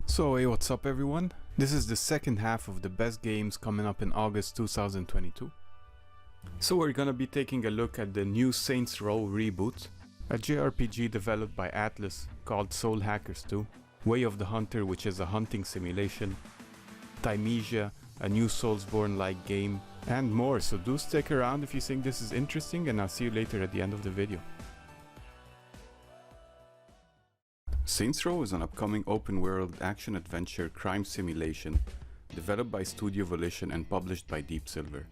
So hey, what's up everyone? This is the second half of the best games coming up in August 2022. So we're gonna be taking a look at the new Saints Row reboot, a JRPG developed by Atlus called Soul Hackers 2, Way of the Hunter, which is a hunting simulation, Thymesia, a new Soulsborne-like game, and more. So do stick around if you think this is interesting, and I'll see you later at the end of the video. Saints Row is an upcoming open-world action-adventure crime simulation developed by Studio Volition and published by Deep Silver.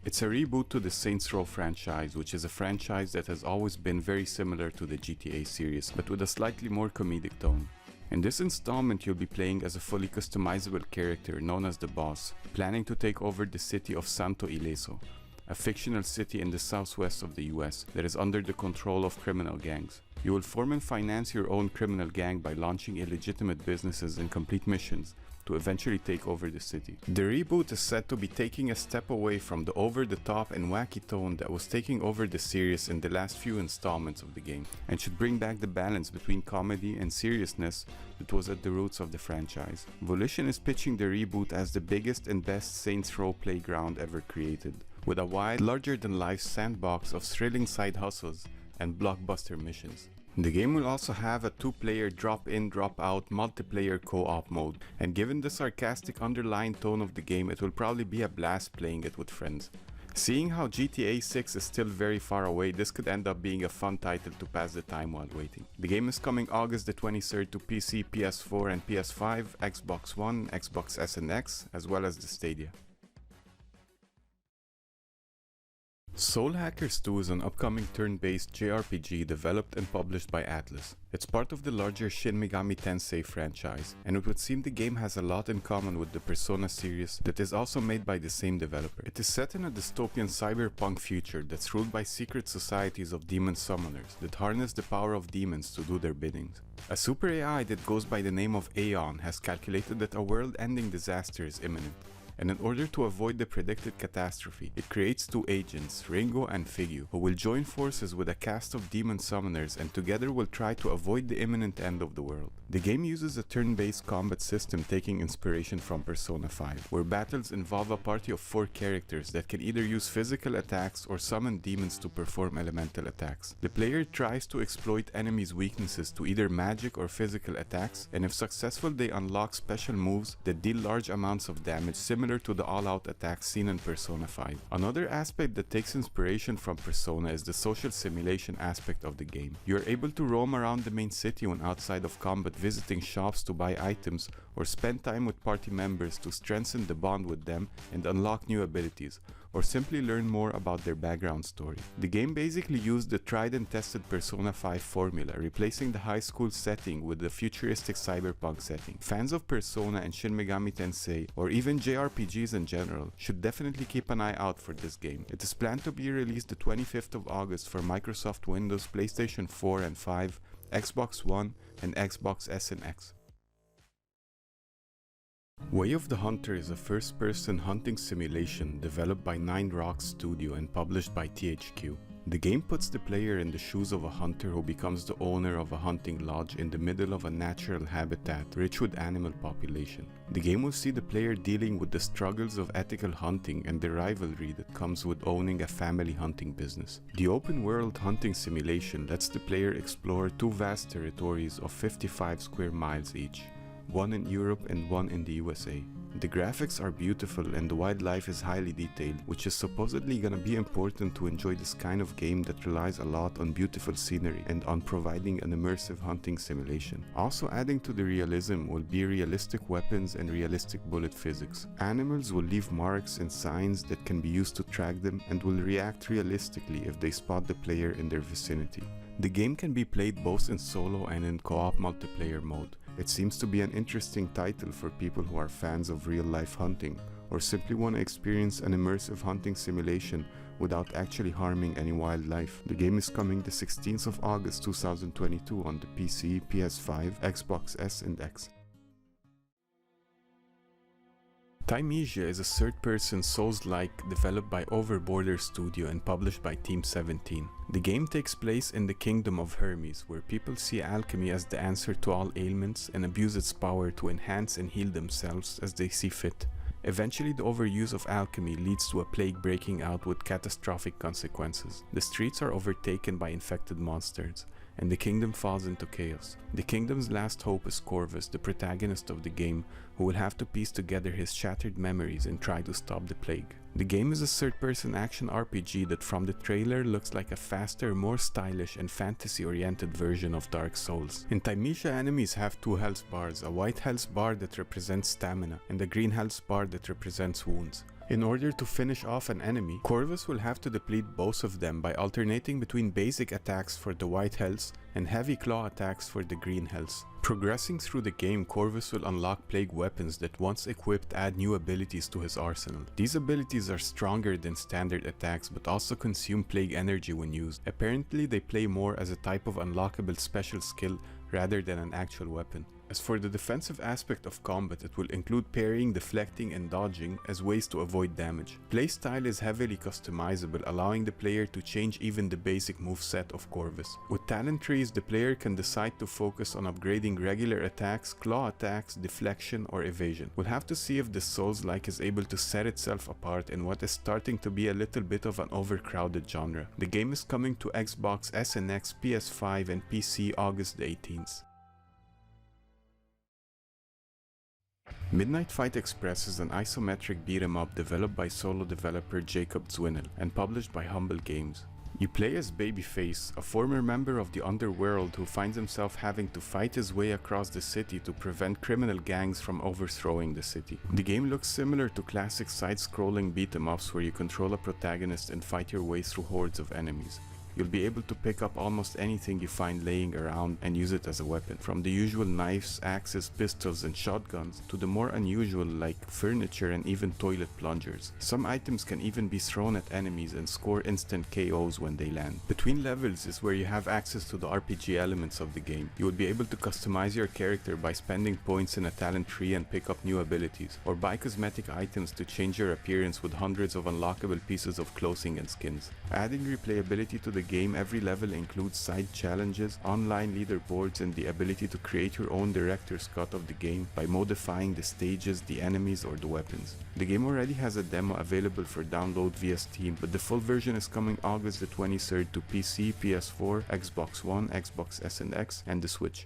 It's a reboot to the Saints Row franchise, which is a franchise that has always been very similar to the GTA series, but with a slightly more comedic tone. In this installment, you'll be playing as a fully customizable character known as the Boss, planning to take over the city of Santo Ileso, a fictional city in the southwest of the US that is under the control of criminal gangs. You will form and finance your own criminal gang by launching illegitimate businesses and complete missions to eventually take over the city. The reboot is said to be taking a step away from the over-the-top and wacky tone that was taking over the series in the last few installments of the game, and should bring back the balance between comedy and seriousness that was at the roots of the franchise. Volition is pitching the reboot as the biggest and best Saints Row playground ever created, with a wide, larger-than-life sandbox of thrilling side hustles and blockbuster missions. The game will also have a two-player drop-in, drop-out multiplayer co-op mode, and given the sarcastic underlying tone of the game, it will probably be a blast playing it with friends. Seeing how GTA 6 is still very far away, this could end up being a fun title to pass the time while waiting. The game is coming August the 23rd to PC, PS4 and PS5, Xbox One, Xbox S and X, as well as the Stadia. Soul Hackers 2 is an upcoming turn-based JRPG developed and published by Atlus. It's part of the larger Shin Megami Tensei franchise, and it would seem the game has a lot in common with the Persona series that is also made by the same developer. It is set in a dystopian cyberpunk future that's ruled by secret societies of demon summoners that harness the power of demons to do their biddings. A super AI that goes by the name of Aeon has calculated that a world-ending disaster is imminent, and in order to avoid the predicted catastrophe, it creates two agents, Ringo and Figu, who will join forces with a cast of demon summoners and together will try to avoid the imminent end of the world. The game uses a turn-based combat system taking inspiration from Persona 5, where battles involve a party of 4 characters that can either use physical attacks or summon demons to perform elemental attacks. The player tries to exploit enemies' weaknesses to either magic or physical attacks, and if successful they unlock special moves that deal large amounts of damage similar to the all-out attacks seen in Persona 5. Another aspect that takes inspiration from Persona is the social simulation aspect of the game. You are able to roam around the main city when outside of combat, visiting shops to buy items or spend time with party members to strengthen the bond with them and unlock new abilities, or simply learn more about their background story. The game basically used the tried and tested Persona 5 formula, replacing the high school setting with the futuristic cyberpunk setting. Fans of Persona and Shin Megami Tensei, or even JRPGs in general, should definitely keep an eye out for this game. It is planned to be released the 25th of August for Microsoft Windows, PlayStation 4 and 5, Xbox One, and Xbox S and X. Way of the Hunter is a first-person hunting simulation developed by Nine Rocks Studio and published by THQ. The game puts the player in the shoes of a hunter who becomes the owner of a hunting lodge in the middle of a natural habitat rich with animal population. The game will see the player dealing with the struggles of ethical hunting and the rivalry that comes with owning a family hunting business. The open-world hunting simulation lets the player explore 2 vast territories of 55 square miles each, one in Europe and one in the USA. The graphics are beautiful and the wildlife is highly detailed, which is supposedly gonna be important to enjoy this kind of game that relies a lot on beautiful scenery and on providing an immersive hunting simulation. Also adding to the realism will be realistic weapons and realistic bullet physics. Animals will leave marks and signs that can be used to track them and will react realistically if they spot the player in their vicinity. The game can be played both in solo and in co-op multiplayer mode. It seems to be an interesting title for people who are fans of real-life hunting, or simply want to experience an immersive hunting simulation without actually harming any wildlife. The game is coming the 16th of August 2022 on the PC, PS5, Xbox S and X. Thymesia is a third-person Souls-like developed by Overborder Studio and published by Team 17. The game takes place in the Kingdom of Hermes, where people see alchemy as the answer to all ailments and abuse its power to enhance and heal themselves as they see fit. Eventually, the overuse of alchemy leads to a plague breaking out with catastrophic consequences. The streets are overtaken by infected monsters, and the kingdom falls into chaos. The kingdom's last hope is Corvus, the protagonist of the game, who will have to piece together his shattered memories and try to stop the plague. The game is a third-person action RPG that from the trailer looks like a faster, more stylish and fantasy-oriented version of Dark Souls. In Thymesia, enemies have two health bars, a white health bar that represents stamina and a green health bar that represents wounds. In order to finish off an enemy, Corvus will have to deplete both of them by alternating between basic attacks for the white health and heavy claw attacks for the green health. Progressing through the game, Corvus will unlock plague weapons that once equipped add new abilities to his arsenal. These abilities are stronger than standard attacks but also consume plague energy when used. Apparently they play more as a type of unlockable special skill rather than an actual weapon. As for the defensive aspect of combat, it will include parrying, deflecting and dodging as ways to avoid damage. Playstyle is heavily customizable, allowing the player to change even the basic moveset of Corvus. With talent trees, the player can decide to focus on upgrading regular attacks, claw attacks, deflection or evasion. We'll have to see if this Souls-like is able to set itself apart in what is starting to be a little bit of an overcrowded genre. The game is coming to Xbox S and X, PS5 and PC August the 18th. Midnight Fight Express is an isometric beat-em-up developed by solo developer Jacob Zwinnel and published by Humble Games. You play as Babyface, a former member of the underworld who finds himself having to fight his way across the city to prevent criminal gangs from overthrowing the city. The game looks similar to classic side-scrolling beat-em-ups where you control a protagonist and fight your way through hordes of enemies. You'll be able to pick up almost anything you find laying around and use it as a weapon, from the usual knives, axes, pistols and shotguns to the more unusual like furniture and even toilet plungers. Some items can even be thrown at enemies and score instant KOs when they land. Between levels is where you have access to the RPG elements of the game. You will be able to customize your character by spending points in a talent tree and pick up new abilities, or buy cosmetic items to change your appearance with hundreds of unlockable pieces of clothing and skins. Adding replayability to the game, every level includes side challenges, online leaderboards and the ability to create your own director's cut of the game by modifying the stages, the enemies or the weapons. The game already has a demo available for download via Steam, but the full version is coming August the 23rd to PC, PS4, Xbox One, Xbox S and X and the Switch.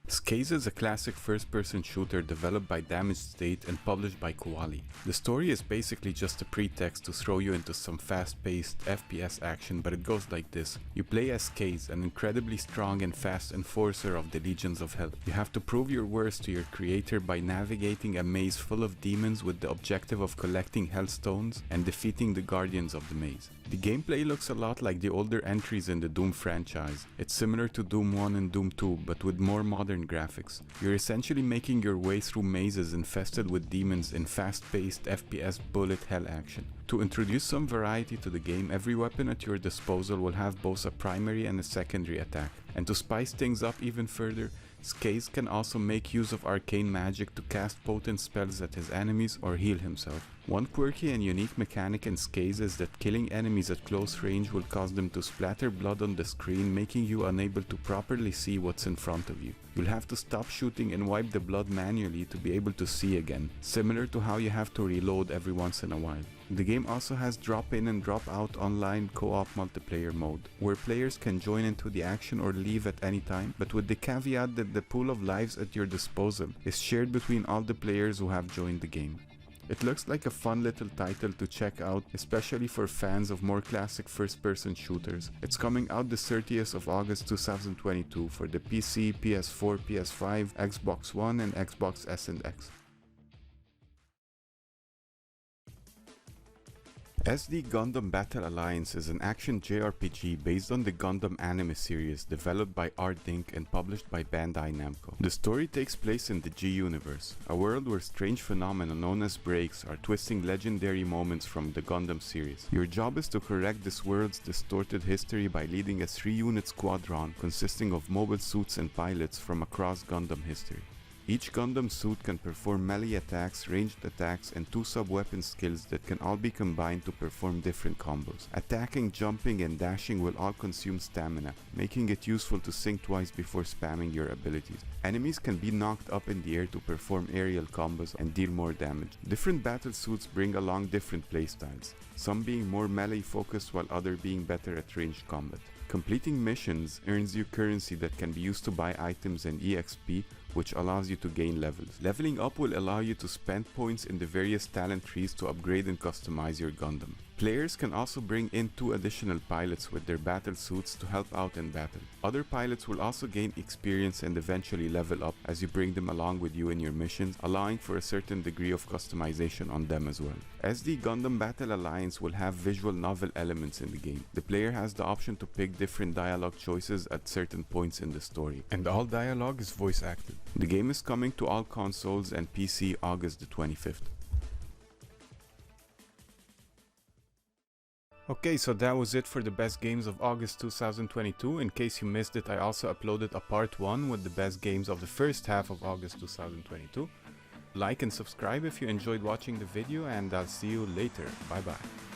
Skaze is a classic first-person shooter developed by Damaged State and published by Koali. The story is basically just a pretext to throw you into some fast-paced FPS action, but it goes like this. You play as Skaze, an incredibly strong and fast enforcer of the Legions of Hell. You have to prove your worth to your creator by navigating a maze full of demons with the objective of collecting Hellstones and defeating the Guardians of the Maze. The gameplay looks a lot like the older entries in the Doom franchise. It's similar to Doom 1 and Doom 2, but with more modern graphics. You're essentially making your way through mazes infested with demons in fast-paced FPS bullet hell action. To introduce some variety to the game, every weapon at your disposal will have both a primary and a secondary attack. And to spice things up even further, Skaze can also make use of arcane magic to cast potent spells at his enemies or heal himself. One quirky and unique mechanic in Skaze is that killing enemies at close range will cause them to splatter blood on the screen, making you unable to properly see what's in front of you. You'll have to stop shooting and wipe the blood manually to be able to see again, similar to how you have to reload every once in a while. The game also has drop-in and drop-out online co-op multiplayer mode, where players can join into the action or leave at any time, but with the caveat that the pool of lives at your disposal is shared between all the players who have joined the game. It looks like a fun little title to check out, especially for fans of more classic first-person shooters. It's coming out the 30th of August 2022 for the PC, PS4, PS5, Xbox One and Xbox S and X. SD Gundam Battle Alliance is an action JRPG based on the Gundam anime series developed by Ardink and published by Bandai Namco. The story takes place in the G universe, a world where strange phenomena known as breaks are twisting legendary moments from the Gundam series. Your job is to correct this world's distorted history by leading a 3-unit squadron consisting of mobile suits and pilots from across Gundam history. Each Gundam suit can perform melee attacks, ranged attacks, and 2 sub-weapon skills that can all be combined to perform different combos. Attacking, jumping, and dashing will all consume stamina, making it useful to think twice before spamming your abilities. Enemies can be knocked up in the air to perform aerial combos and deal more damage. Different battle suits bring along different playstyles, some being more melee focused while others being better at ranged combat. Completing missions earns you currency that can be used to buy items and EXP, which allows you to gain levels. Leveling up will allow you to spend points in the various talent trees to upgrade and customize your Gundam. Players can also bring in 2 additional pilots with their battle suits to help out in battle. Other pilots will also gain experience and eventually level up as you bring them along with you in your missions, allowing for a certain degree of customization on them as well. SD Gundam Battle Alliance will have visual novel elements in the game. The player has the option to pick different dialogue choices at certain points in the story, and all dialogue is voice acted. The game is coming to all consoles and PC August the 25th. Okay, so that was it for the best games of August 2022. In case you missed it, I also uploaded a part 1 with the best games of the first half of August 2022. Like and subscribe if you enjoyed watching the video, and I'll see you later. Bye bye.